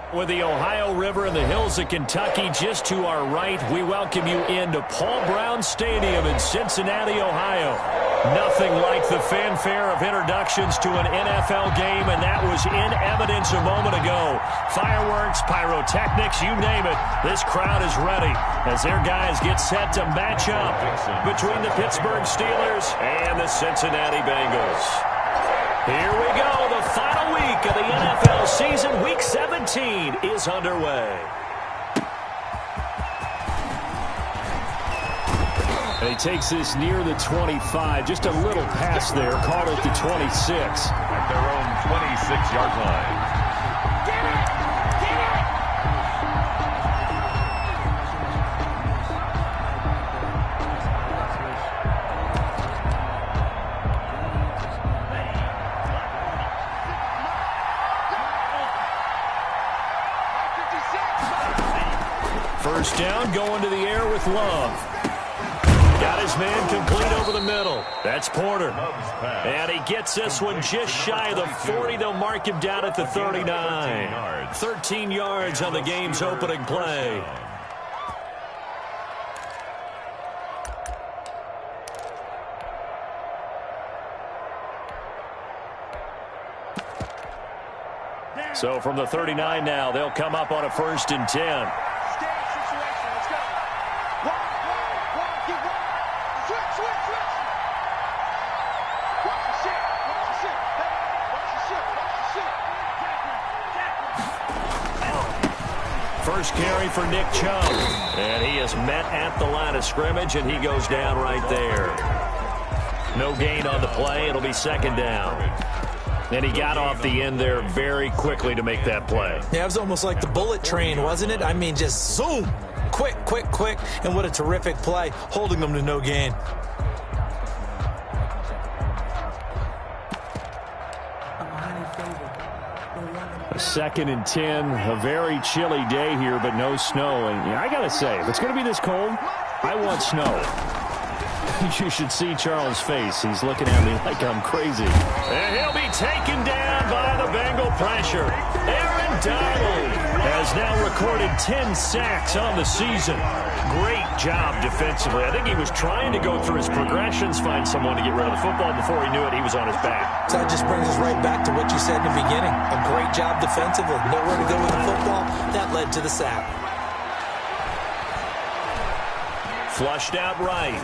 With the Ohio River and the hills of Kentucky just to our right, we welcome you into Paul Brown Stadium in Cincinnati, Ohio. Nothing like the fanfare of introductions to an NFL game, and that was in evidence a moment ago. Fireworks, pyrotechnics, you name it, this crowd is ready as their guys get set to match up between the Pittsburgh Steelers and the Cincinnati Bengals. Here we go. The final week of the NFL season, Week 17, is underway. And he takes this near the 25. Just a little pass there. Called it the 26. At their own 26-yard line. First down, going to the air with Love. Got his man complete over the middle. That's Porter. And he gets this one just shy of the 40. They'll mark him down at the 39. 13 yards on the game's opening play. So from the 39 now, they'll come up on a 1st and 10. First carry for Nick Chubb. And he is met at the line of scrimmage, and he goes down right there. No gain on the play. It'll be 2nd down. And he got off the end there very quickly to make that play. Yeah, it was almost like the bullet train, wasn't it? I mean, just zoom. Quick, quick, quick. And what a terrific play, holding them to no gain. Second and 10, a very chilly day here, but no snow. And I got to say, if it's going to be this cold, I want snow. You should see Charles' face. He's looking at me like I'm crazy. And he'll be taken down by the Bengal pressure. Aaron Donald has now recorded 10 sacks on the season. Great job defensively. I think he was trying to go through his progressions, find someone to get rid of the football. Before he knew it, he was on his back. So that just brings us right back to what you said in the beginning. A great job defensively. Nowhere to go with the football. That led to the sack. Flushed out right.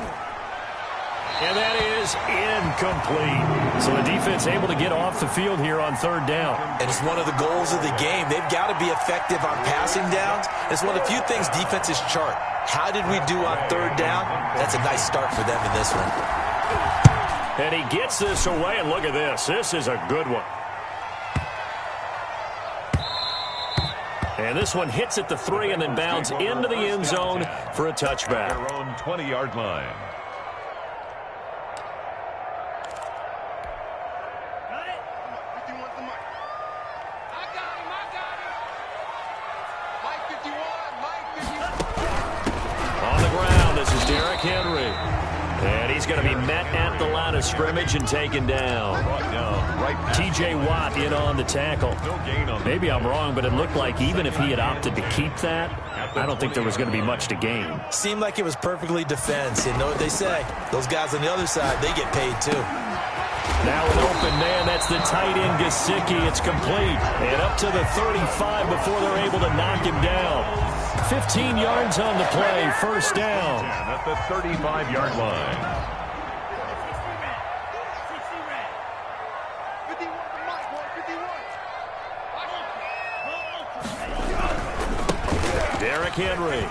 And that is incomplete. So the defense able to get off the field here on 3rd down. And it's one of the goals of the game. They've got to be effective on passing downs. It's one of the few things defenses chart. How did we do on 3rd down? That's a nice start for them in this one. And he gets this away, and look at this. This is a good one. And this one hits at the 3 and then bounds into the end zone for a touchback. Their own 20-yard line. Henry. And he's going to be met at the line of scrimmage and taken down. T.J. Watt in on the tackle. Maybe I'm wrong, but it looked like even if he had opted to keep that, I don't think there was going to be much to gain. Seemed like it was perfectly defense. You know what they say. Those guys on the other side, they get paid too. Now an open man. That's the tight end, Gesicki. It's complete. And up to the 35 before they're able to knock him down. 15 yards on the play, 1st down. At the 35-yard line. Derrick Henry.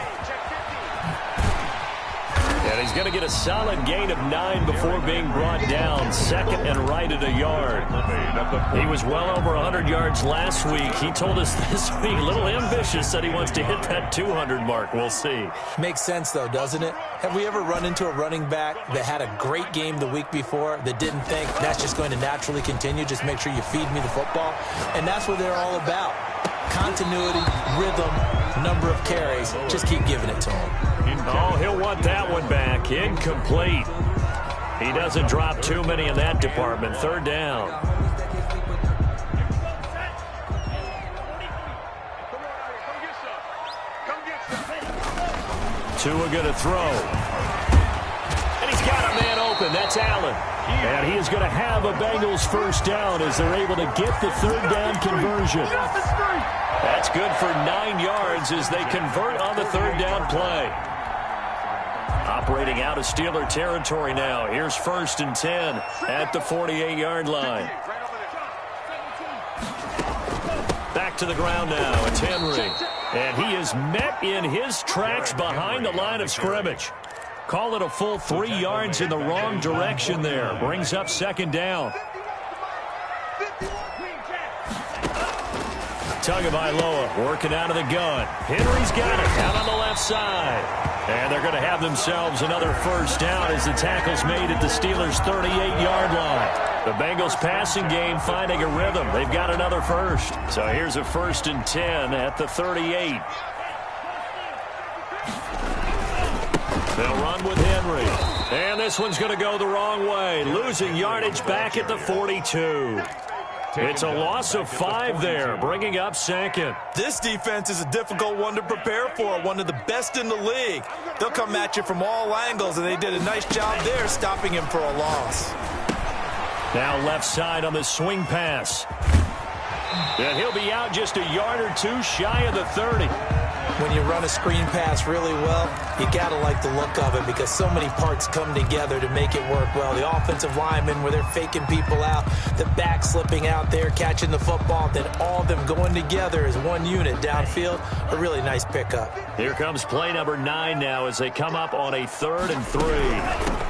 And he's going to get a solid gain of 9 before being brought down. 2nd and right at a yard. He was well over 100 yards last week. He told us this week, a little ambitious, said he wants to hit that 200 mark. We'll see. Makes sense, though, doesn't it? Have we ever run into a running back that had a great game the week before that didn't think that's just going to naturally continue? Just make sure you feed me the football. And that's what they're all about. Continuity, rhythm, number of carries. Just keep giving it to him. Oh, he'll want that one back. Incomplete. He doesn't drop too many in that department. 3rd down. Tua going to throw. And he's got a man open. That's Allen. And he is going to have a Bengals first down as they're able to get the third down conversion. That's good for 9 yards as they convert on the third down play. Operating out of Steeler territory now. Here's 1st and 10 at the 48-yard line. Back to the ground now. It's Henry. And he is met in his tracks behind the line of scrimmage. Call it a full 3 yards in the wrong direction there. Brings up 2nd down. Tagovailoa working out of the gun. Henry's got it out on the left side. And they're going to have themselves another first down as the tackle's made at the Steelers' 38-yard line. The Bengals passing game finding a rhythm. They've got another first. So here's a 1st and 10 at the 38. They'll run with Henry. And this one's going to go the wrong way. Losing yardage back at the 42. It's a loss of 5 there, bringing up 2nd. This defense is a difficult one to prepare for, one of the best in the league. They'll come at you from all angles, and they did a nice job there stopping him for a loss. Now left side on the swing pass. And he'll be out just a yard or 2 shy of the 30. When you run a screen pass really well, you got to like the look of it because so many parts come together to make it work well. The offensive linemen, where they're faking people out, the back slipping out there, catching the football, then all of them going together as one unit downfield. A really nice pickup. Here comes play number 9 now as they come up on a 3rd and 3.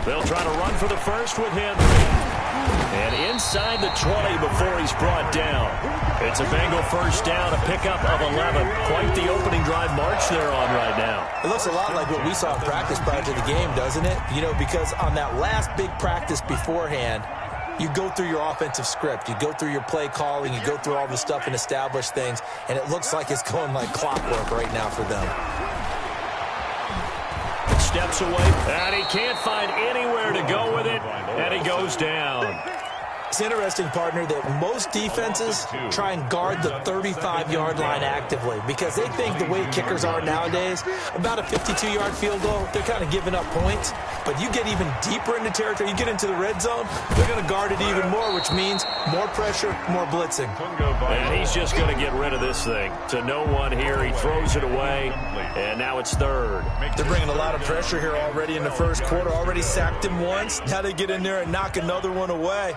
They'll try to run for the first with Henry. And inside the 20 before he's brought down. It's a Bengal first down, a pickup of 11. Quite the opening drive march they're on right now. It looks a lot like what we saw in practice prior to the game, doesn't it? You know, because on that last big practice beforehand, you go through your offensive script. You go through your play calling. You go through all the stuff and establish things. And it looks like it's going like clockwork right now for them. Steps away, and he can't find anywhere to go with it, and he goes down. It's interesting, partner, that most defenses try and guard the 35-yard line actively because they think the way kickers are nowadays, about a 52-yard field goal, they're kind of giving up points. But you get even deeper into territory, you get into the red zone, they're going to guard it even more, which means more pressure, more blitzing. And he's just going to get rid of this thing. To no one here, he throws it away, and now it's 3rd. They're bringing a lot of pressure here already in the first quarter, already sacked him once. Now they get in there and knock another one away.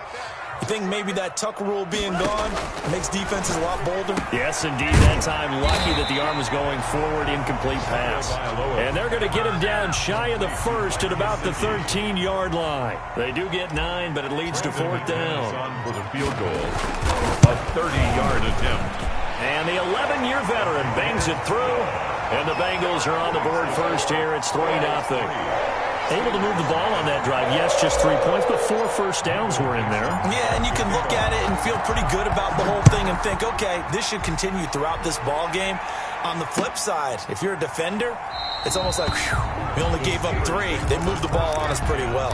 You think maybe that Tucker rule being gone makes defenses a lot bolder? Yes, indeed. That time, lucky that the arm was going forward, incomplete pass. And they're going to get him down shy of the first at about the 13-yard line. They do get 9, but it leads to 4th down. For the field goal, a 30-yard attempt. And the 11-year veteran bangs it through. And the Bengals are on the board first here. It's 3-0. Able to move the ball on that drive. Yes, just 3 points, but 4 first downs were in there. Yeah, and you can look at it and feel pretty good about the whole thing and think, okay, this should continue throughout this ball game. On the flip side, if you're a defender, it's almost like, whew, we only gave up 3. They moved the ball on us pretty well.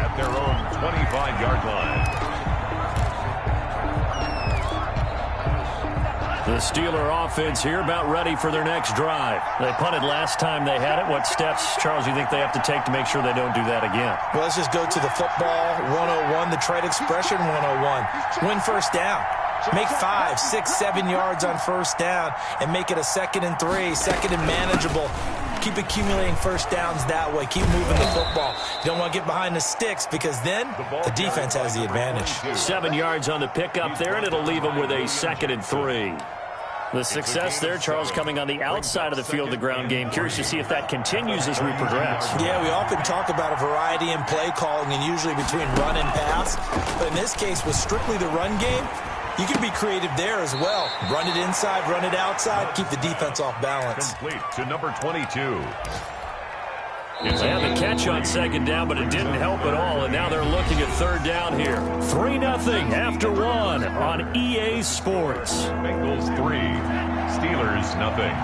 At their own 25-yard line. The Steeler offense here about ready for their next drive. They punted last time they had it. What steps, Charles, you think they have to take to make sure they don't do that again? Well, let's just go to the football 101, the trade expression 101. Win first down. Make 5, 6, 7 yards on first down and make it a 2nd and 3, 2nd and manageable. Keep accumulating first downs that way. Keep moving the football. You don't want to get behind the sticks because then the defense has the advantage. 7 yards on the pickup there, and it'll leave them with a 2nd and 3. The success there, Charles, coming on the outside of the field, the ground game. Curious to see if that continues as we progress. Yeah, we often talk about a variety in play calling and usually between run and pass. But in this case, with strictly the run game, you can be creative there as well. Run it inside, run it outside, keep the defense off balance. Complete to number 22. They had the catch on 2nd down, but it didn't help at all, and now they're looking at 3rd down here. 3-0 after 1 on EA Sports. Bengals 3, Steelers nothing.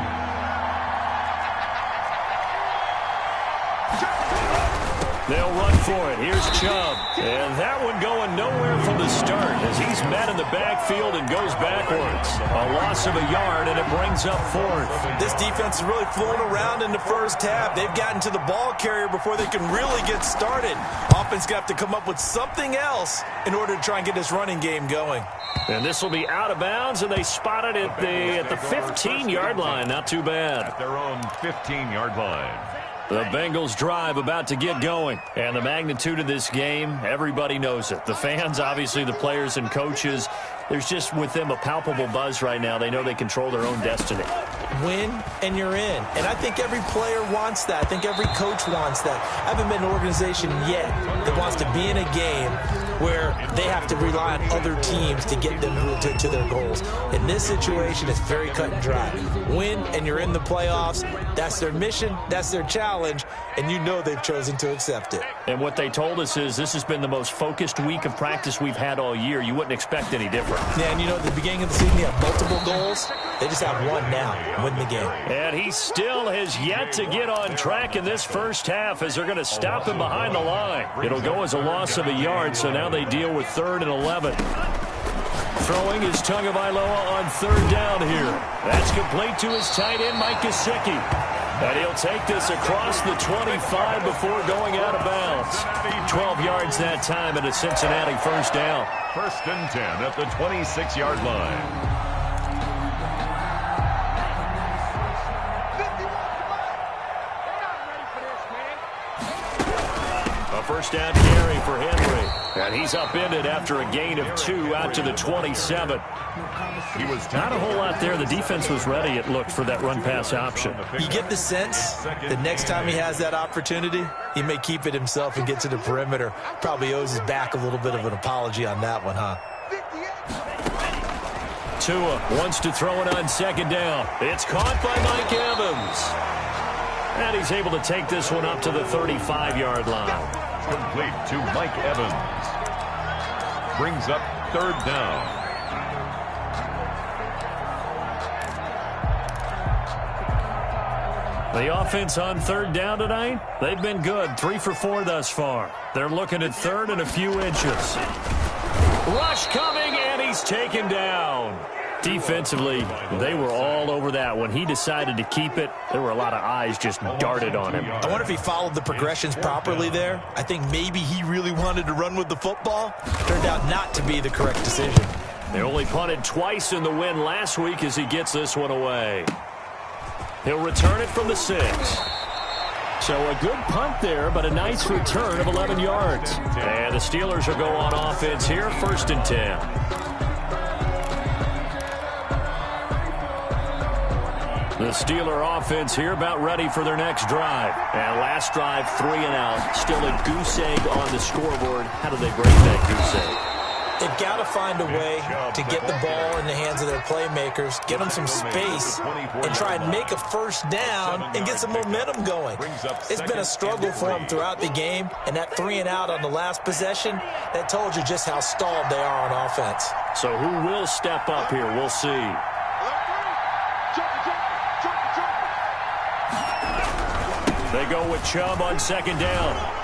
They'll run for it. Here's Chubb. And that one going nowhere from the start as he's met in the backfield and goes backwards. A loss of a yard, and it brings up fourth. This defense is really flown around in the first half. They've gotten to the ball carrier before they can really get started. Offense got to come up with something else in order to try and get this running game going. And this will be out of bounds, and they spot it at the 15-yard line. Not too bad. At their own 15-yard line. The Bengals drive about to get going. And the magnitude of this game, everybody knows it. The fans, obviously the players and coaches, there's just with them a palpable buzz right now. They know they control their own destiny. Win and you're in. And I think every player wants that. I think every coach wants that. I haven't been in an organization yet that wants to be in a game where they have to rely on other teams to get them to their goals. In this situation, it's very cut and dry. Win and you're in the playoffs. That's their mission. That's their challenge. And you know they've chosen to accept it. And what they told us is this has been the most focused week of practice we've had all year. You wouldn't expect any different. Yeah, and you know, at the beginning of the season, you have multiple goals. They just have one now and win the game. And he still has yet to get on track in this first half as they're going to stop him behind the line. It'll go as a loss of a yard, so now they deal with 3rd and 11. Throwing is Tagovailoa on 3rd down here. That's complete to his tight end, Mike Gesicki. And he'll take this across the 25 before going out of bounds. 12 yards that time and a Cincinnati first down. 1st and 10 at the 26-yard line. First down carry for Henry. And he's upended after a gain of 2 out to the 27. He was not a whole lot there. The defense was ready, it looked, for that run-pass option. You get the sense that next time he has that opportunity, he may keep it himself and get to the perimeter. Probably owes his back a little bit of an apology on that one, huh? Tua wants to throw it on 2nd down. It's caught by Mike Evans. And he's able to take this one up to the 35-yard line. Complete to Mike Evans. Brings up 3rd down. The offense on 3rd down tonight, they've been good. 3 for 4 thus far. They're looking at 3rd and a few inches. Rush coming, and he's taken down. Defensively, they were all over that. When he decided to keep it, there were a lot of eyes just darted on him. I wonder if he followed the progressions properly there. I think maybe he really wanted to run with the football. Turned out not to be the correct decision. They only punted twice in the win last week as he gets this one away. He'll return it from the 6. So a good punt there, but a nice return of 11 yards. And the Steelers will go on offense here, 1st and 10. The Steeler offense here about ready for their next drive. And last drive, 3 and out. Still a goose egg on the scoreboard. How do they break that goose egg? They've got to find a way to get the ball in the hands of their playmakers, get them some space, and try and make a first down and get some momentum going. It's been a struggle for them throughout the game, and that 3 and out on the last possession, that told you just how stalled they are on offense. So who will step up here? We'll see. They go with Chubb on 2nd down.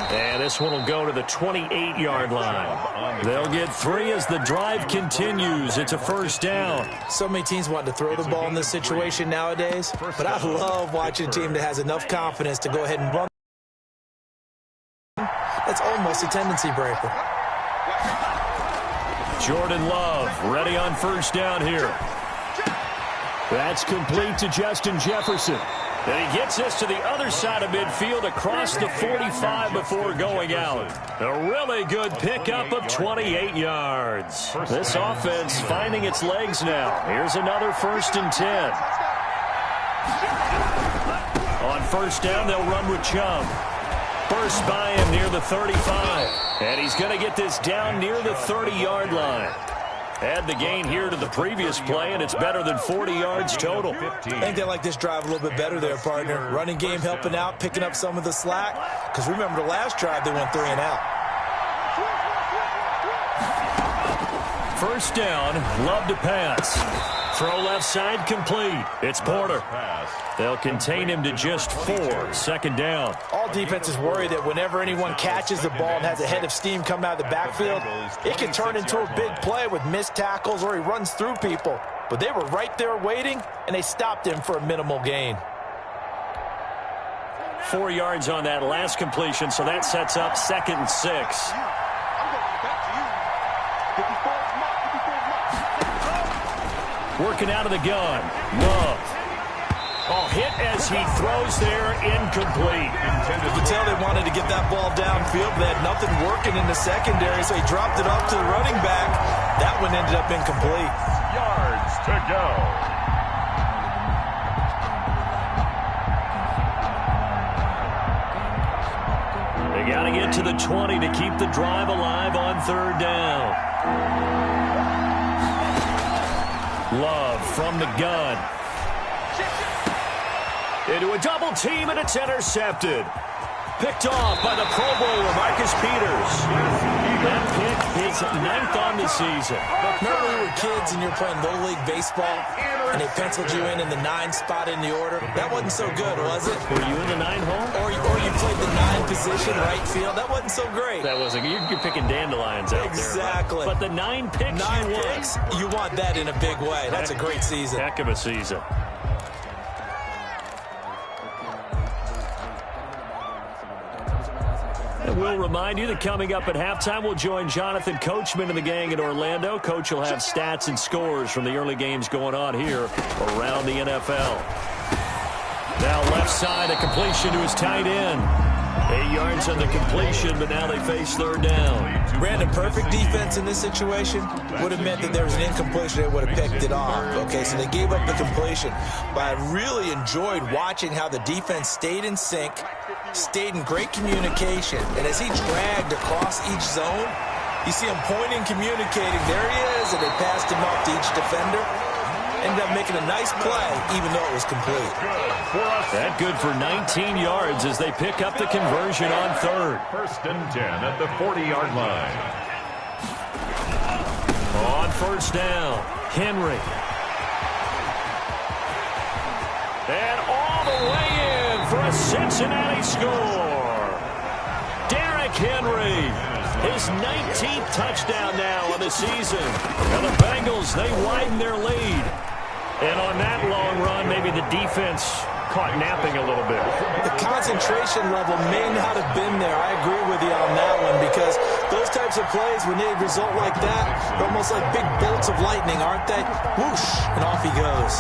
And this one will go to the 28-yard line. They'll get 3 as the drive continues. It's a first down. So many teams want to throw the ball in this situation nowadays, but I love watching a team that has enough confidence to go ahead and run. That's almost a tendency breaker. Jordan Love ready on first down here. That's complete to Justin Jefferson. And he gets this to the other side of midfield across the 45 before going out. A really good pickup of 28 yards. This offense finding its legs now. Here's another 1st and 10. On first down, they'll run with Chubb. Burst by him near the 35. And he's going to get this down near the 30-yard line. Add the gain here to the previous play, and it's better than 40 yards total. I think they like this drive a little bit better there, partner. Running game helping out, picking up some of the slack. Because remember, the last drive, they went 3 and out. First down, Love to pass. Throw left side complete. It's Porter. They'll contain him to just 4. Second down. All defenses worry that whenever anyone catches the ball and has a head of steam come out of the backfield, it can turn into a big play with missed tackles or he runs through people. But they were right there waiting, and they stopped him for a minimal gain. 4 yards on that last completion, so that sets up 2nd and 6. Working out of the gun. Love. Oh, hit as he throws there, incomplete. You could tell they wanted to get that ball downfield, but they had nothing working in the secondary, so he dropped it off to the running back. That one ended up incomplete. Yards to go. They got to get to the 20 to keep the drive alive on 3rd down. Love from the gun. Into a double team, and it's intercepted. Picked off by the Pro Bowler, Marcus Peters. That pick is 9th on the season. Remember when we were kids and you were playing Little League Baseball, and they penciled you in the 9 spot in the order? That wasn't so good, was it? Were you in the 9 hole? Or you played the 9 position, right field? That wasn't so great. That wasn't. You're picking dandelions out there. Exactly. But the 9 picks 9 you picks, you want that in a big way. That's a great season. Heck of a season. And we'll remind you that coming up at halftime, we'll join Jonathan Coachman and the gang in Orlando. Coach will have stats and scores from the early games going on here around the NFL. Now left side, a completion to his tight end. 8 yards on the completion, but now they face 3rd down. Brandon, perfect defense in this situation would have meant that there was an incompletion. They would have picked it off. Okay, so they gave up the completion. But I really enjoyed watching how the defense stayed in sync, stayed in great communication. And as he dragged across each zone, you see him pointing, communicating. There he is, and they passed him off to each defender. Ended up making a nice play, even though it was complete. That good for 19 yards as they pick up the conversion on 3rd. 1st and 10 at the 40-yard line. On 1st down, Henry. And all the way in for a Cincinnati score. Derrick Henry, his 19th touchdown now on the season. And the Bengals, they widen their lead. And on that long run, maybe the defense caught napping a little bit. The concentration level may not have been there. I agree with you on that one, because those types of plays, when they result like that, they're almost like big bolts of lightning, aren't they? Whoosh, and off he goes.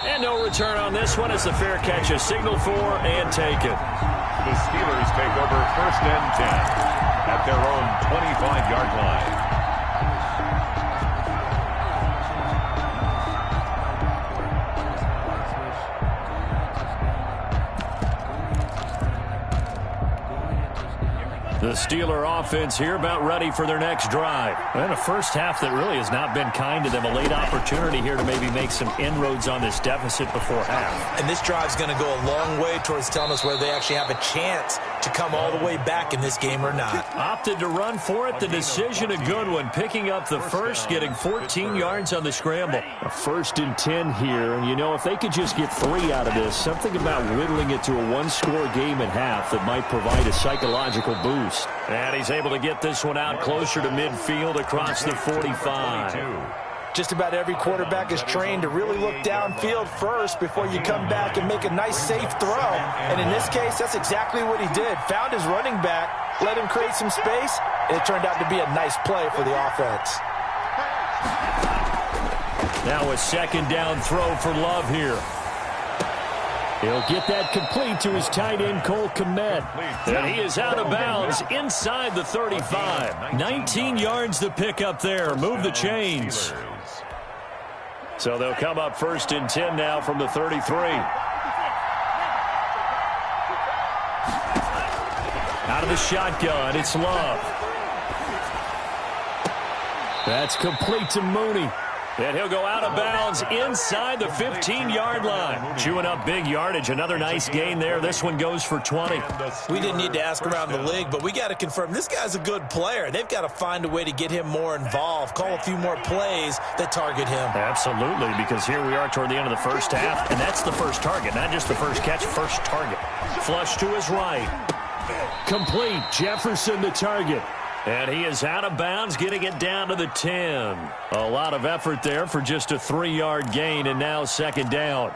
And no return on this one as the fair catch is signaled for and taken. The Steelers take over 1st and 10 at their own 25-yard line. The Steeler offense here about ready for their next drive. And a first half that really has not been kind to them. A late opportunity here to maybe make some inroads on this deficit before half. And this drive's going to go a long way towards telling us whether they actually have a chance to come all the way back in this game or not. Opted to run for it. The decision a good one. Picking up the first, getting 14 yards on the scramble. A 1st and 10 here. And, you know, if they could just get 3 out of this, something about whittling it to a 1-score game at half that might provide a psychological boost. And he's able to get this one out closer to midfield across the 45. Just about every quarterback is trained to really look downfield first before you come back and make a nice, safe throw. And in this case, that's exactly what he did. Found his running back, let him create some space, and it turned out to be a nice play for the offense. Now a 2nd down throw for Love here. He'll get that complete to his tight end, Cole Kmet. And he is out of bounds inside the 35. 19 yards to pick up there. Move the chains. So they'll come up 1st and 10 now from the 33. Out of the shotgun, it's Love. That's complete to Mooney. And he'll go out of bounds inside the 15-yard line. Chewing up big yardage. Another nice gain there. This one goes for 20. We didn't need to ask around the league, but we got to confirm this guy's a good player. They've got to find a way to get him more involved, call a few more plays that target him. Absolutely, because here we are toward the end of the first half, and that's the first target, not just the first catch, first target. Flush to his right. Complete. Jefferson the target. And he is out of bounds, getting it down to the 10. A lot of effort there for just a 3-yard gain, and now second down.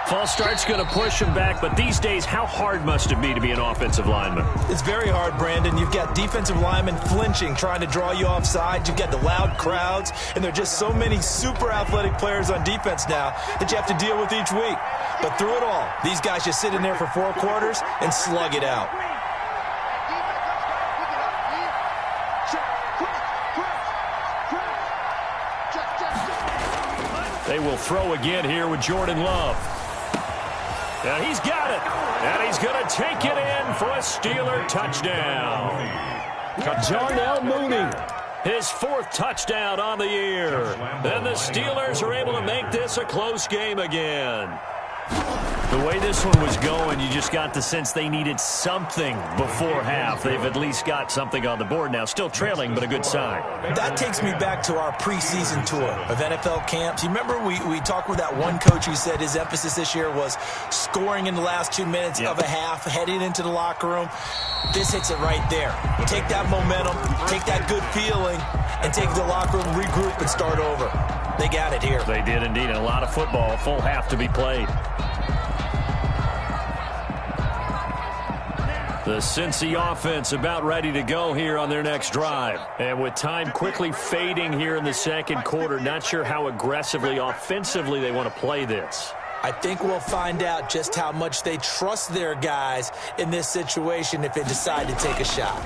False start's going to push him back, but these days, how hard must it be to be an offensive lineman? It's very hard, Brandon. You've got defensive linemen flinching, trying to draw you offside. You've got the loud crowds, and there are just so many super athletic players on defense now that you have to deal with each week. But through it all, these guys just sit in there for 4 quarters and slug it out. They will throw again here with Jordan Love. And he's got it. And he's going to take it in for a Steeler touchdown. Darnell Mooney, his 4th touchdown on the year. And the Steelers are able to make this a close game again. The way this one was going, you just got the sense they needed something before half. They've at least got something on the board now. Still trailing, but a good sign. That takes me back to our preseason tour of NFL camps. You remember we talked with that one coach who said his emphasis this year was scoring in the last 2 minutes of a half, heading into the locker room. This hits it right there. Take that momentum, take that good feeling, and take the locker room, regroup, and start over. They got it here. They did indeed. And a lot of football, full half to be played. The Cincy offense about ready to go here on their next drive. And with time quickly fading here in the second quarter, not sure how aggressively, offensively they want to play this. I think we'll find out just how much they trust their guys in this situation if they decide to take a shot.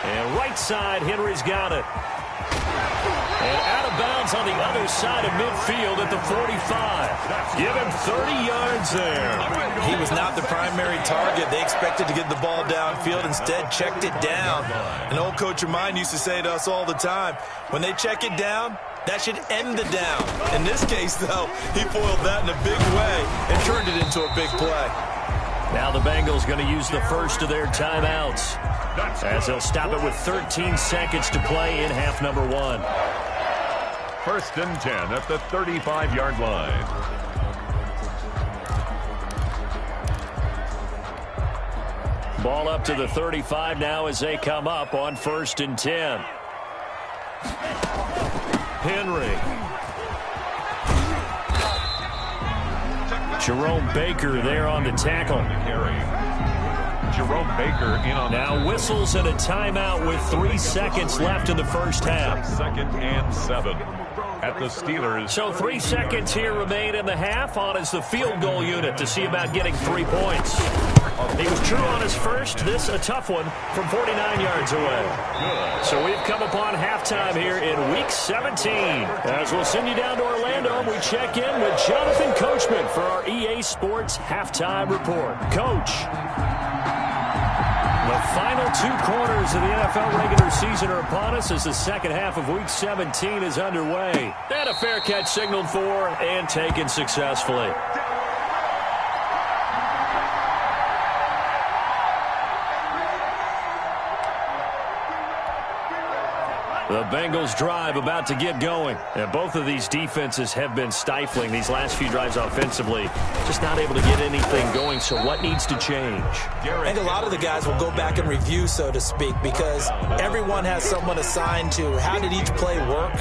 And right side, Henry's got it. And out of bounds on the other side of midfield at the 45. Give him 30 yards there. He was not the primary target. They expected to get the ball downfield. Instead, checked it down. An old coach of mine used to say to us all the time, when they check it down, that should end the down. In this case, though, he foiled that in a big way and turned it into a big play. Now the Bengals going to use the first of their timeouts, as they'll stop it with 13 seconds to play in half number 1. 1st and 10 at the 35-yard line. Ball up to the 35 now as they come up on 1st and 10. Henry. Jerome Baker there on the tackle. Jerome Baker in on now whistles and a timeout with 3 seconds left in the first half. 2nd and 7 at the Steelers. So 3 seconds here remain in the half on as the field goal unit to see about getting 3 points. He was true on his first. This a tough one from 49 yards away. So we've come upon halftime here in Week 17. As we'll send you down to Orlando, we check in with Jonathan Coachman for our EA Sports Halftime Report. Coach. The final 2 quarters of the NFL regular season are upon us as the second half of Week 17 is underway. And a fair catch signaled for and taken successfully. The Bengals drive about to get going. And both of these defenses have been stifling these last few drives offensively. Just not able to get anything going, so what needs to change? I think a lot of the guys will go back and review, so to speak, because everyone has someone assigned to how did each play work.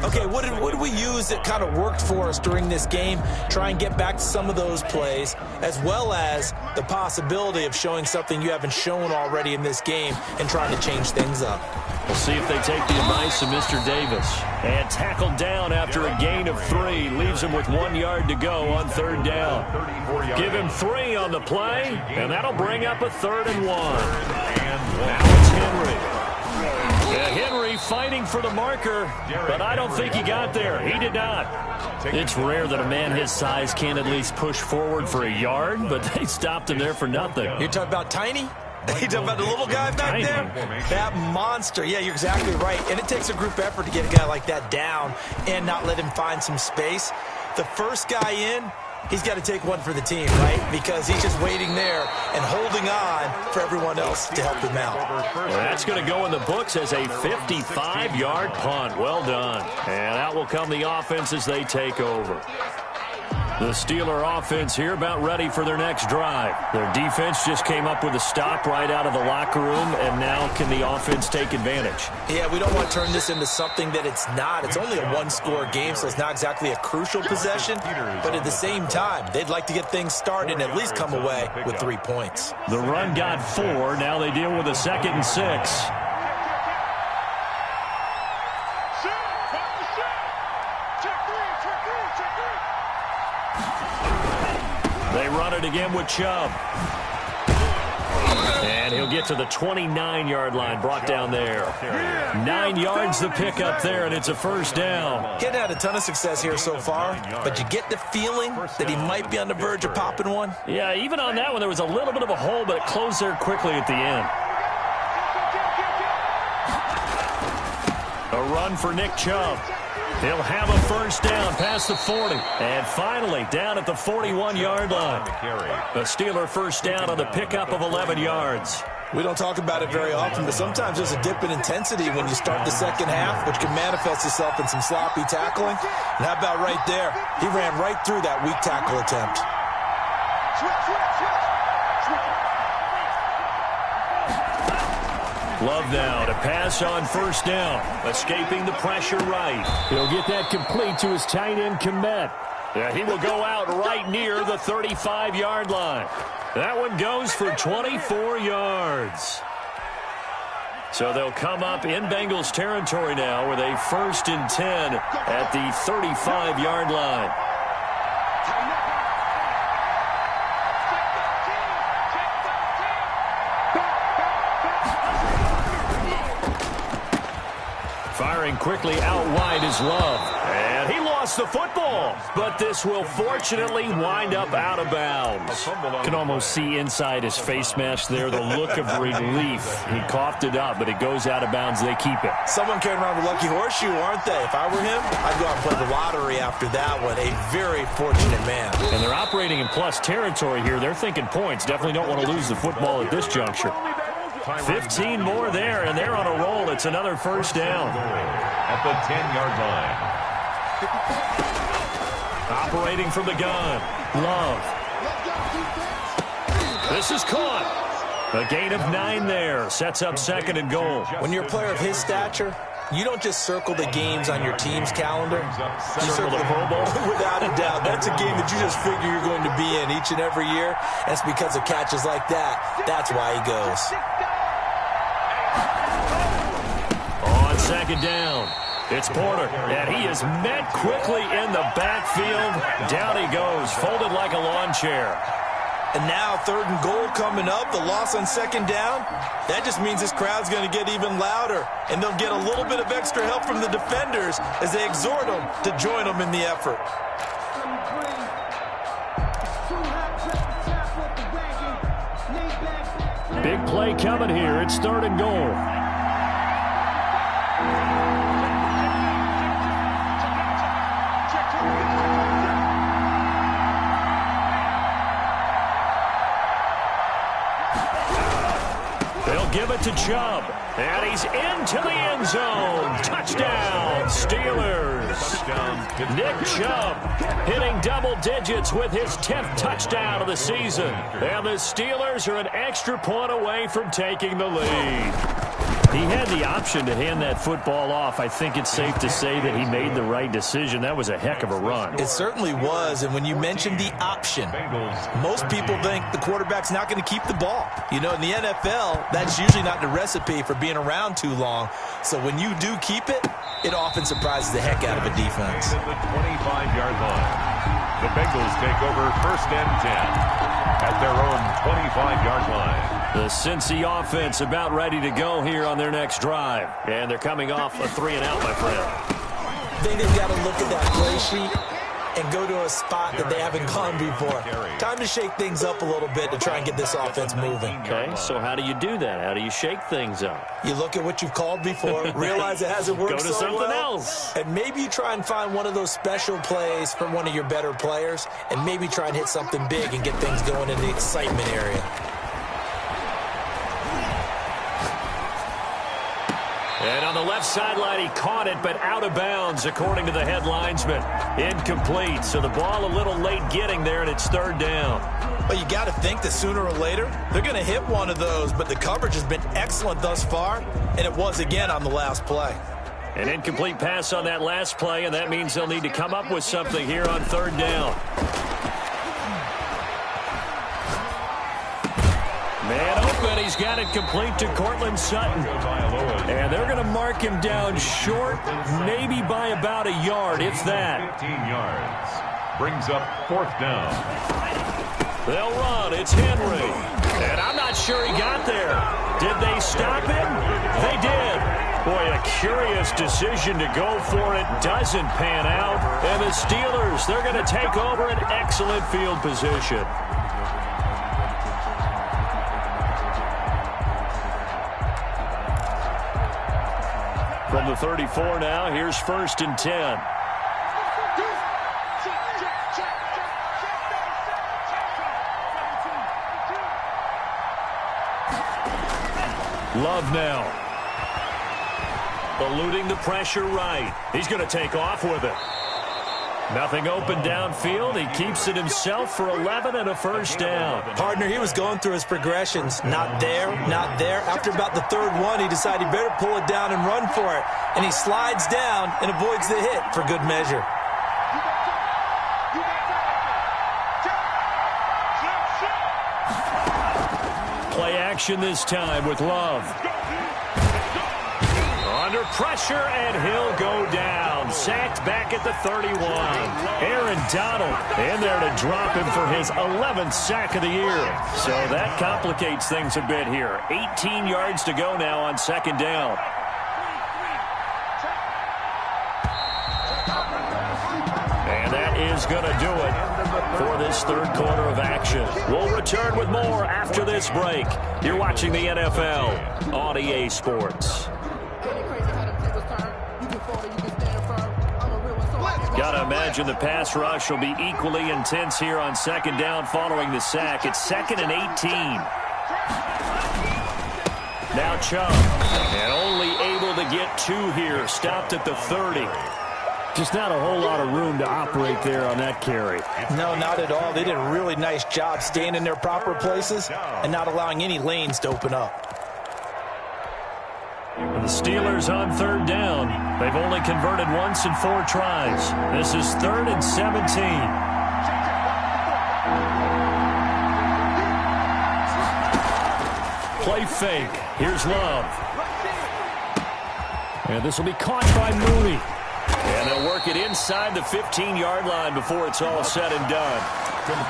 Okay, what did we use that kind of worked for us during this game? Try and get back to some of those plays, as well as the possibility of showing something you haven't shown already in this game and trying to change things up. We'll see if they take the advice of Mr. Davis. And tackled down after a gain of 3. Leaves him with 1 yard to go on 3rd down. Give him 3 on the play, and that'll bring up a 3rd and 1. Now it's Henry. Henry fighting for the marker, but I don't think he got there. He did not. It's rare that a man his size can't at least push forward for a yard, but they stopped him there for nothing. You're talking about Tiny? You're talking about the little guy back there? That monster. Yeah, you're exactly right. And it takes a group effort to get a guy like that down and not let him find some space. The first guy in, he's got to take one for the team, right? Because he's just waiting there and holding on for everyone else to help him out. Well, that's going to go in the books as a 55-yard punt. Well done. And out will come the offense as they take over. The Steeler offense here about ready for their next drive. Their defense just came up with a stop right out of the locker room, and now can the offense take advantage? Yeah, we don't want to turn this into something that it's not. It's only a one-score game, so it's not exactly a crucial possession. But at the same time, they'd like to get things started and at least come away with 3 points. The run got 4. Now they deal with a 2nd and 6. They run it again with Chubb. And he'll get to the 29-yard line, brought down there. 9 yards the pick up there, and it's a first down. Getting had a ton of success here so far, but you get the feeling that he might be on the verge of popping one. Yeah, even on that one, there was a little bit of a hole, but it closed there quickly at the end. A run for Nick Chubb. He'll have a first down past the 40. And finally, down at the 41-yard line. A Steeler first down on the pickup of 11 yards. We don't talk about it very often, but sometimes there's a dip in intensity when you start the second half, which can manifest itself in some sloppy tackling. And how about right there? He ran right through that weak tackle attempt. Love now to pass on first down. Escaping the pressure right. He'll get that complete to his tight end, Komet. Yeah, he will go out right near the 35-yard line. That one goes for 24 yards. So they'll come up in Bengals territory now with a 1st and 10 at the 35-yard line. Firing quickly out wide is Love. And he lost the football. But this will fortunately wind up out of bounds. Can almost see inside his face mask there the look of relief. He coughed it up, but it goes out of bounds. They keep it. Someone carrying around a lucky horseshoe, aren't they? If I were him, I'd go out and play the lottery after that one. A very fortunate man. And they're operating in plus territory here. They're thinking points. Definitely don't want to lose the football at this juncture. 15 more there, and they're on a roll. It's another first down. At the 10-yard line. Operating from the gun. Love. This is caught. A gain of 9 there. Sets up 2nd and goal. When you're a player of his stature, you don't just circle the games on your team's calendar. You circle the Pro Bowl. Without a doubt. That's a game that you just figure you're going to be in each and every year. And it's because of catches like that. That's why he goes. On 2nd down, it's Porter, and he is met quickly in the backfield. Down he goes, folded like a lawn chair. And now 3rd and goal coming up, the loss on 2nd down. That just means this crowd's going to get even louder, and they'll get a little bit of extra help from the defenders as they exhort them to join them in the effort. Big play coming here. It's 3rd and goal. They'll give it to Chubb. And he's into the end zone. Touchdown, Steelers. Nick Chubb hitting double digits with his 10th touchdown of the season. And the Steelers are an extra point away from taking the lead. He had the option to hand that football off. I think it's safe to say that he made the right decision. That was a heck of a run. It certainly was. And when you mentioned the option, most people think the quarterback's not going to keep the ball. You know, in the NFL, that's usually not the recipe for being around too long. So when you do keep it, it often surprises the heck out of a defense. At the 25-yard line. The Bengals take over first and 10 at their own 25-yard line. The Cincy offense about ready to go here on their next drive. And they're coming off a 3-and-out, my friend. I think they've got to look at that play sheet and go to a spot that they haven't gone before. Time to shake things up a little bit to try and get this offense moving. Okay, so how do you do that? How do you shake things up? You look at what you've called before, realize it hasn't worked Go to so something well, else. and maybe you try and find one of those special plays from one of your better players, and maybe try and hit something big and get things going in the excitement area. And on the left sideline, he caught it, but out of bounds, according to the head linesman. Incomplete, so the ball a little late getting there, and it's third down. Well, you got to think that sooner or later, they're going to hit one of those, but the coverage has been excellent thus far, and it was again on the last play. An incomplete pass on that last play, and that means they'll need to come up with something here on third down. Man open, he's got it complete to Cortland Sutton. And they're going to mark him down short, maybe by about a yard, if that. 15 yards. Brings up fourth down. They'll run. It's Henry. And I'm not sure he got there. Did they stop him? They did. Boy, a curious decision to go for it. Doesn't pan out. And the Steelers, they're going to take over an excellent field position. From the 34 now, here's first and 10. Love now. Eluding the pressure right. He's going to take off with it. Nothing open downfield. He keeps it himself for 11 and a first down. Partner, he was going through his progressions. Not there, not there. After about the third one, he decided he better pull it down and run for it. And he slides down and avoids the hit for good measure. Play action this time with Love. Under pressure, and he'll go down. Sacked back at the 31. Aaron Donald in there to drop him for his 11th sack of the year. So that complicates things a bit here. 18 yards to go now on second down. And that is going to do it for this third quarter of action. We'll return with more after this break. You're watching the NFL on EA Sports. Got to imagine the pass rush will be equally intense here on second down following the sack. It's 2nd and 18. Now Chubb. And only able to get 2 here. Stopped at the 30. Just not a whole lot of room to operate there on that carry. No, not at all. They did a really nice job staying in their proper places and not allowing any lanes to open up. The Steelers on third down. They've only converted once in 4 tries. This is 3rd and 17. Play fake. Here's Love. And this will be caught by Mooney. And they'll work it inside the 15-yard line before it's all said and done.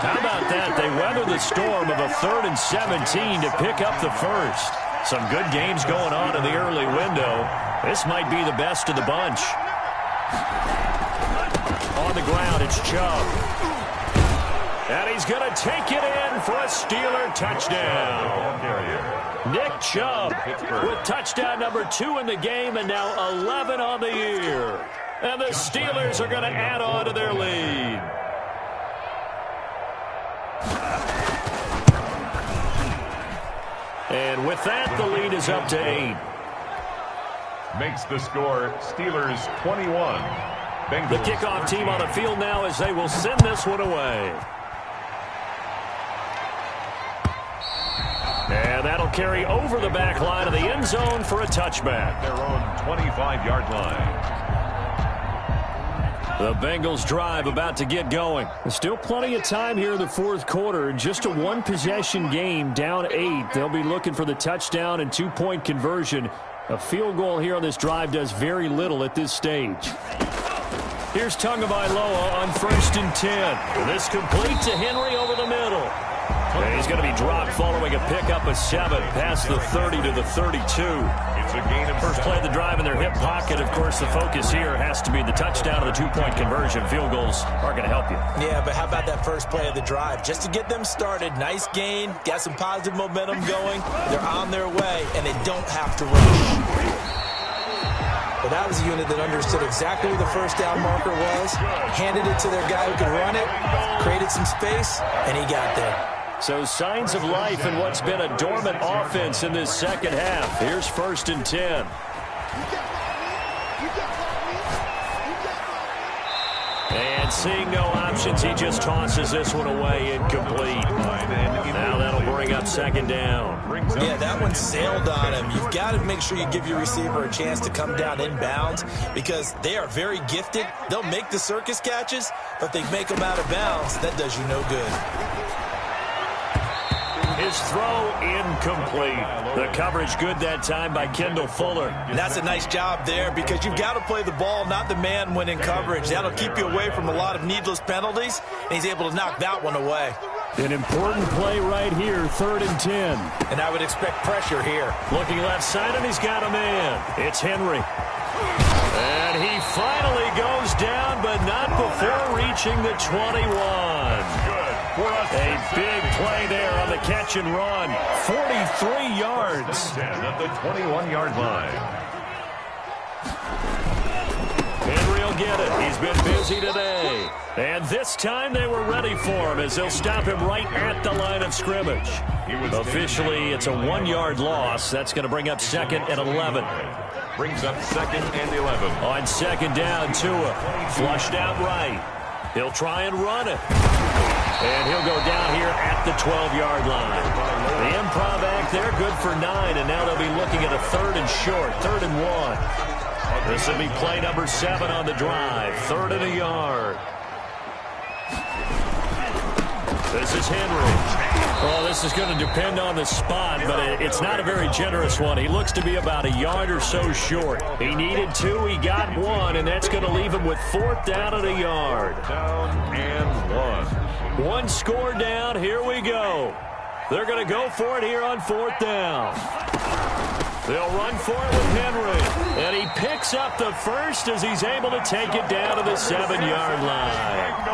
How about that? They weather the storm of a 3rd and 17 to pick up the first. Some good games going on in the early window. This might be the best of the bunch. On the ground, it's Chubb. And he's going to take it in for a Steeler touchdown. Nick Chubb with touchdown number 2 in the game and now 11 on the year. And the Steelers are going to add on to their lead. And with that, the lead is up to 8. Makes the score Steelers 21. Bengals The kickoff team on the field now as they will send this one away. And that'll carry over the back line of the end zone for a touchback. their own 25-yard line. The Bengals drive about to get going. There's still plenty of time here in the fourth quarter. Just a one-possession game, down 8. They'll be looking for the touchdown and 2-point conversion. A field goal here on this drive does very little at this stage. Here's Tagovailoa on 1st and 10. This complete to Henry over the middle. And he's going to be dropped following a pickup of 7 past the 30 to the 32. It's a gain of First play of the drive in their hip pocket. Of course, the focus here has to be the touchdown and the 2-point conversion. Field goals are going to help you. Yeah, but how about that first play of the drive? Just to get them started, nice gain, got some positive momentum going. They're on their way, and they don't have to rush. But that was a unit that understood exactly where the first down marker was, handed it to their guy who could run it, created some space, and he got there. So signs of life in what's been a dormant offense in this second half. Here's 1st and 10. And seeing no options, he just tosses this one away incomplete. Now that'll bring up 2nd down. Yeah, that one sailed on him. You've got to make sure you give your receiver a chance to come down inbounds because they are very gifted. They'll make the circus catches, but they make them out of bounds. That does you no good. His throw incomplete. The coverage good that time by Kendall Fuller. And that's a nice job there because you've got to play the ball, not the man when in coverage. That'll keep you away from a lot of needless penalties, and he's able to knock that one away. An important play right here, 3rd and 10. And I would expect pressure here. Looking left side, and he's got a man. It's Henry. And he finally goes down, but not before reaching the 21. A big play there on the catch and run. 43 yards. At the 21-yard line. Henry will get it. He's been busy today. And this time they were ready for him as they'll stop him right at the line of scrimmage. Officially, it's a 1-yard loss. That's going to bring up 2nd and 11. Brings up 2nd and 11. On 2nd down, Tua. Flushed out right. He'll try and run it. And he'll go down here at the 12-yard line. The improv act there, good for 9, and now they'll be looking at a 3rd and short, 3rd and 1. This will be play number 7 on the drive, 3rd and a yard. This is Henry. Well, this is going to depend on the spot, but it's not a very generous one. He looks to be about a yard or so short. He needed 2, he got 1, and that's going to leave him with 4th down and a yard. Down and 1. 1 score down, here we go. They're going to go for it here on 4th down. They'll run for it with Henry. And he picks up the first as he's able to take it down to the 7-yard line.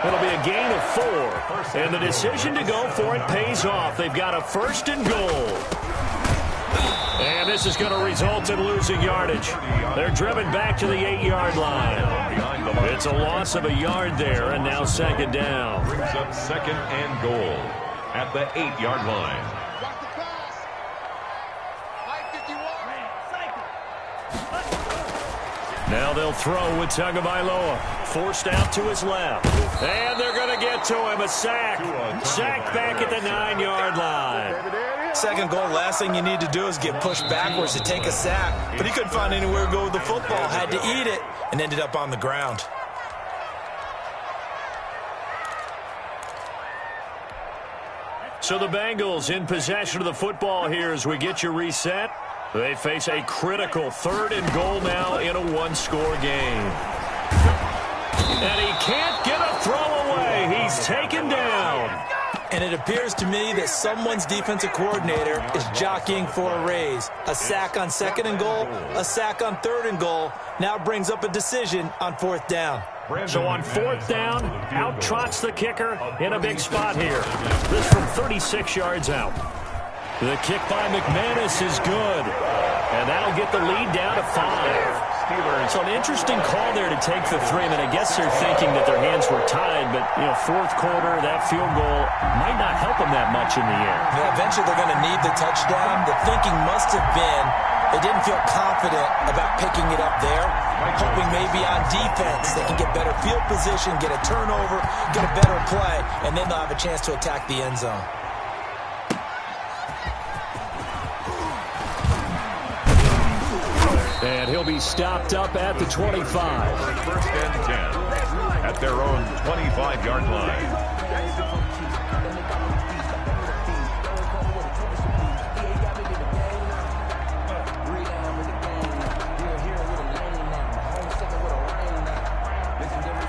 It'll be a gain of 4. And the decision to go for it pays off. They've got a 1st and goal. And this is going to result in losing yardage. They're driven back to the 8-yard line. It's a loss of a yard there, and now 2nd down. Brings up 2nd and goal at the 8-yard line. Now they'll throw with Tagovailoa. Forced out to his left. And they're going to get to him. A sack. Sacked back at the 9-yard line. 2nd goal, last thing you need to do is get pushed backwards to take a sack. But he couldn't find anywhere to go with the football. Had to eat it and ended up on the ground. So the Bengals in possession of the football here as we get you reset. They face a critical 3rd and goal now in a 1-score game. And he can't get a throw away. He's taken down. And it appears to me that someone's defensive coordinator is jockeying for a raise. A sack on 2nd and goal, a sack on 3rd and goal. Now brings up a decision on 4th down. So on 4th down, out trots the kicker in a big spot here. This from 36 yards out. The kick by McManus is good. And that'll get the lead down to 5. So an interesting call there to take the 3. I mean, I guess they're thinking that their hands were tied, but, 4th quarter, that field goal might not help them that much in the end. Yeah, eventually they're going to need the touchdown. The thinking must have been they didn't feel confident about picking it up there, hoping maybe on defense they can get better field position, get a turnover, get a better play, and then they'll have a chance to attack the end zone. And he'll be stopped up at the 25. 1st and 10 at their own 25-yard line.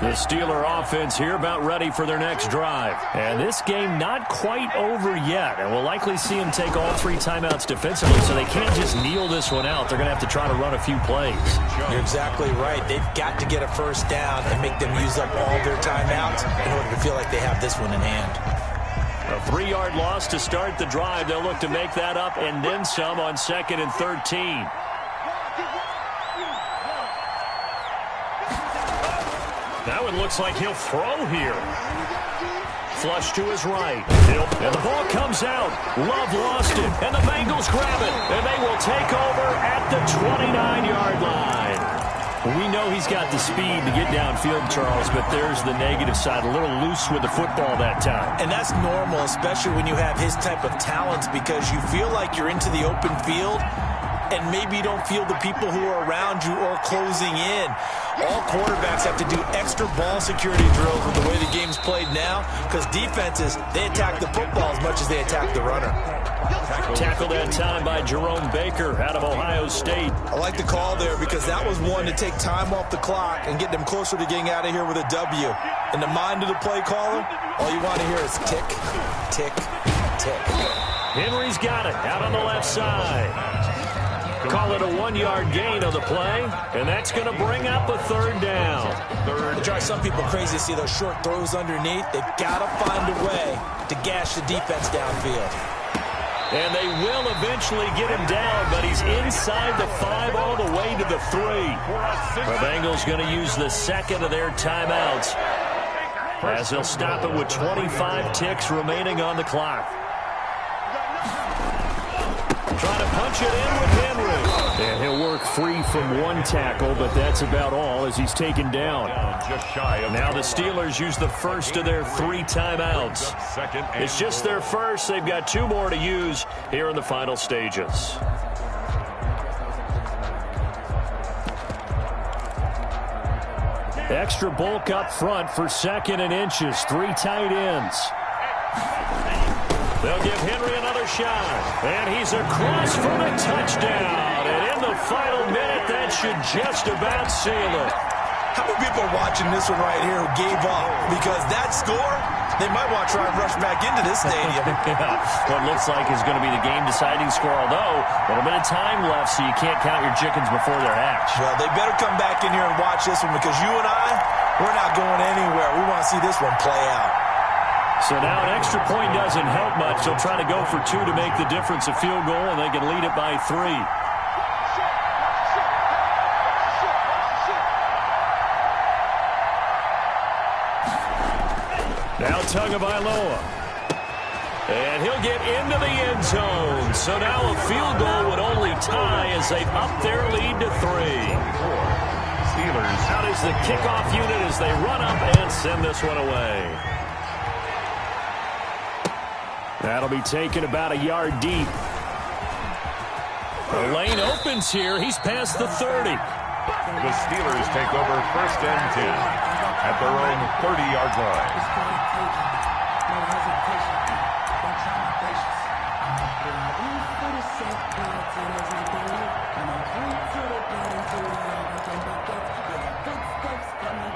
The Steeler offense here about ready for their next drive. And this game not quite over yet. And we'll likely see them take all 3 timeouts defensively, so they can't just kneel this one out. They're going to have to try to run a few plays. You're exactly right. They've got to get a first down and make them use up all their timeouts in order to feel like they have this one in hand. A 3-yard loss to start the drive. They'll look to make that up and then some on 2nd and 13. That one looks like he'll throw here. Flush to his right. And the ball comes out. Love lost it. And the Bengals grab it. And they will take over at the 29-yard line. We know he's got the speed to get downfield, Charles, but there's the negative side. A little loose with the football that time. And that's normal, especially when you have his type of talents, because you feel like you're into the open field and maybe you don't feel the people who are around you or closing in. All quarterbacks have to do extra ball security drills with the way the game's played now, because defenses, they attack the football as much as they attack the runner. Tackled that time by Jerome Baker out of Ohio State. I like the call there because that was one to take time off the clock and get them closer to getting out of here with a W. In the mind of the play caller, all you want to hear is tick, tick, tick. Henry's got it out on the left side. Call it a 1-yard gain on the play, and that's going to bring up a 3rd down. It drives some people crazy to see those short throws underneath. They've got to find a way to gash the defense downfield. And they will eventually get him down, but he's inside the 5 all the way to the 3. The Bengals going to use the 2nd of their timeouts as they'll stop it with 25 ticks remaining on the clock. Trying to punch it in with Henry. And he'll work free from 1 tackle, but that's about all as he's taken down. Just shy of now the Steelers use the first of their 3 timeouts. It's just their first. They've got 2 more to use here in the final stages. Extra bulk up front for 2nd and inches. 3 tight ends. They'll give Henry another shot. And he's across for the touchdown. And in the final minute, that should just about seal it. How many people are watching this one right here who gave up? Because that score, they might want to try and rush back into this stadium. Yeah, what looks like is going to be the game-deciding score, although a little bit of time left, so you can't count your chickens before they're hatched. Well, they better come back in here and watch this one, because you and I, we're not going anywhere. We want to see this one play out. So now an extra point doesn't help much. They'll try to go for 2 to make the difference a field goal, and they can lead it by 3. Now Tagovailoa. And he'll get into the end zone. So now a field goal would only tie as they up their lead to 3. Steelers. Out is the kickoff unit as they run up and send this one away. That'll be taken about a yard deep. The lane opens here. He's past the 30. The Steelers take over 1st and 10 at their own 30-yard line.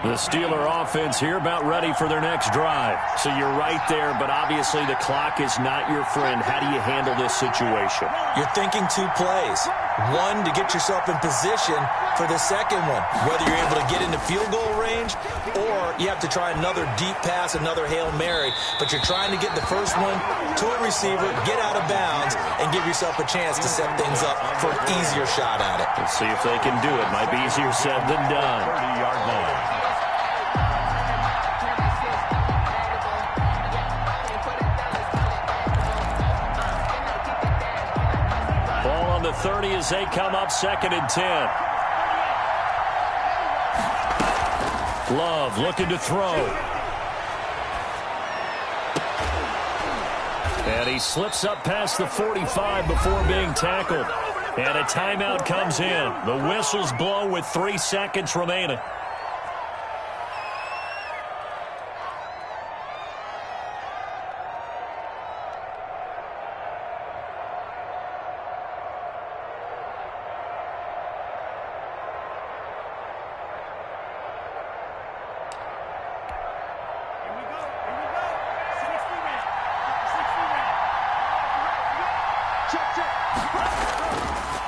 The Steeler offense here about ready for their next drive. So you're right there, but obviously the clock is not your friend. How do you handle this situation? You're thinking 2 plays. 1 to get yourself in position for the second one, whether you're able to get into field goal range or you have to try another deep pass, another Hail Mary. But you're trying to get the first one to a receiver, get out of bounds, and give yourself a chance to set things up for an easier shot at it. Let's see if they can do it. Might be easier said than done. 30-yard line. The 30 as they come up 2nd and 10. Love looking to throw. And he slips up past the 45 before being tackled. And a timeout comes in. The whistles blow with 3 seconds remaining.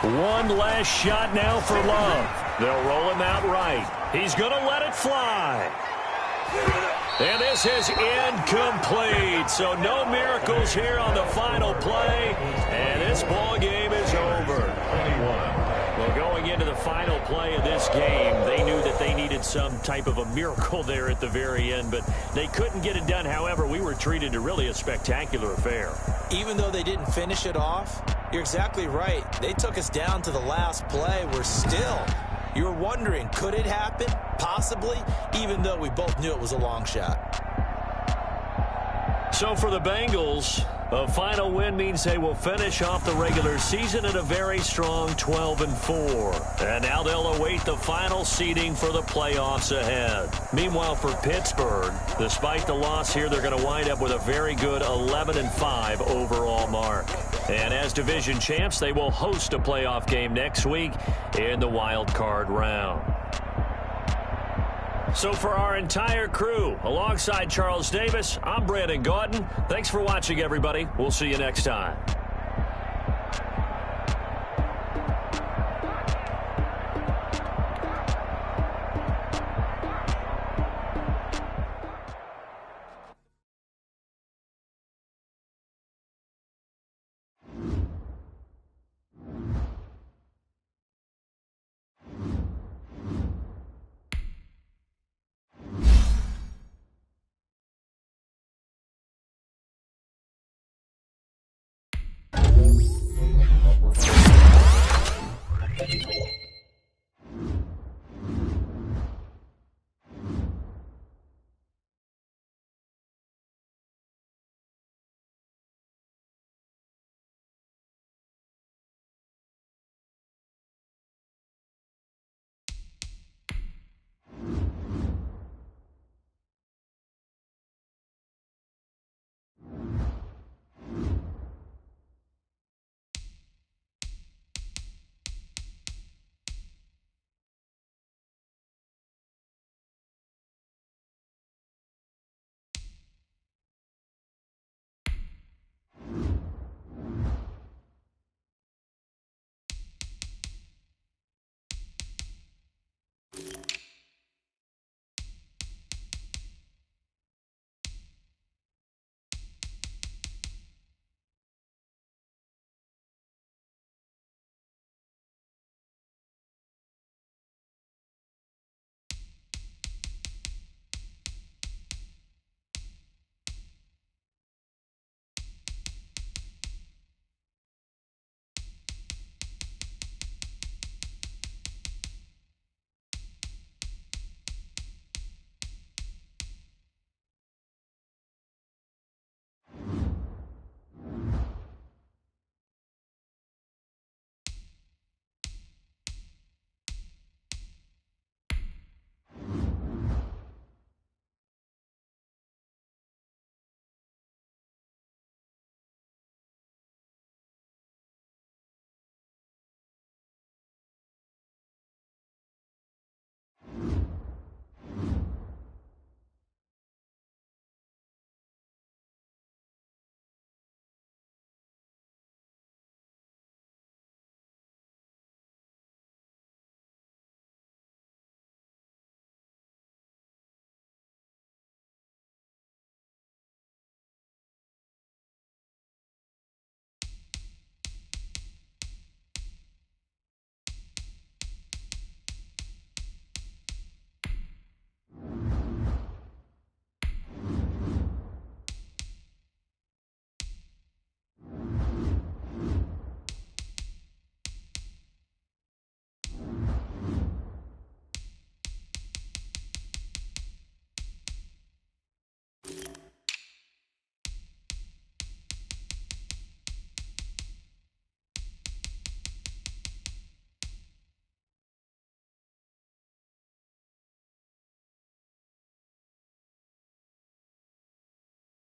One last shot now for Love. They'll roll him out right. He's going to let it fly. And this is incomplete. So no miracles here on the final play. And this ball game is over. Well, going into the final play of this game, they knew that they needed some type of a miracle there at the very end, but they couldn't get it done. However, we were treated to really a spectacular affair. Even though they didn't finish it off, you're exactly right. They took us down to the last play. We're still, you were wondering, could it happen? Possibly, even though we both knew it was a long shot. So for the Bengals, a final win means they will finish off the regular season at a very strong 12-4. And now they'll await the final seeding for the playoffs ahead. Meanwhile, for Pittsburgh, despite the loss here, they're going to wind up with a very good 11-5 overall mark. And as division champs, they will host a playoff game next week in the wild card round. So for our entire crew, alongside Charles Davis, I'm Brandon Gaudin. Thanks for watching, everybody. We'll see you next time.